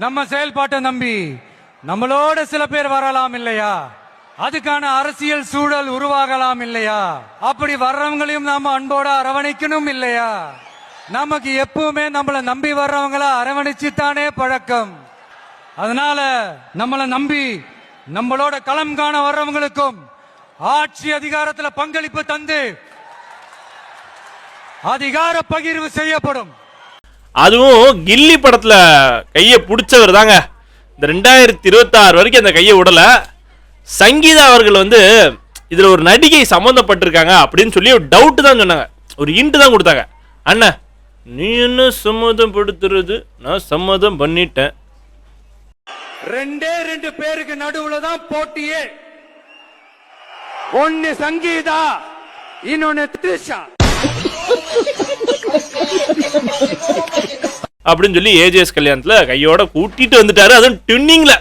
நம்ம செயல்பாட்டை நம்பி நம்மளோட சில பேர் வரலாம் இல்லையா? அதுக்கான அரசியல் சூழல் உருவாகலாம் இல்லையா? அப்படி வர்றவங்களையும் நாம அன்போட அரவணைக்கணும் இல்லையா? நமக்கு எப்பவுமே நம்மள நம்பி வர்றவங்கள அரவணைச்சுத்தானே பழக்கம். அதனால நம்மள நம்பி நம்மளோட களம் காண வர்றவங்களுக்கும் ஆட்சி அதிகாரத்துல பங்களிப்பு தந்து அதிகார பகிர்வு செய்யப்படும். அதுவும் கில்லி படத்துல கையை பிடிச்சவர் தாங்க இந்த 2026 வரைக்கும் அந்த கையை விடல. சங்கீதா அவர்கள் இதுல ஒரு நடிகை சம்பந்தப்பட்டிருக்காங்க அப்படின்னு சொல்லி ஒரு டவுட் தான் சொன்னாங்க, ஒரு இன்ட்டு தான் கொடுத்தாங்க. அண்ணன் நீ என்ன சம்மதம் படுத்துறது, நான் சம்மதம் பண்ணிட்டேன். 2 பேருக்கு நடுவுல தான் போட்டியே. ஒன்னு சங்கீதா, இன்னொன்னு த்ரிஷா அப்படின்னு சொல்லி ஏஜிஎஸ் கல்யாணத்துல கையோட கூட்டிட்டு வந்துட்டாரு, அதுவும் ட்வின்னிங்ல.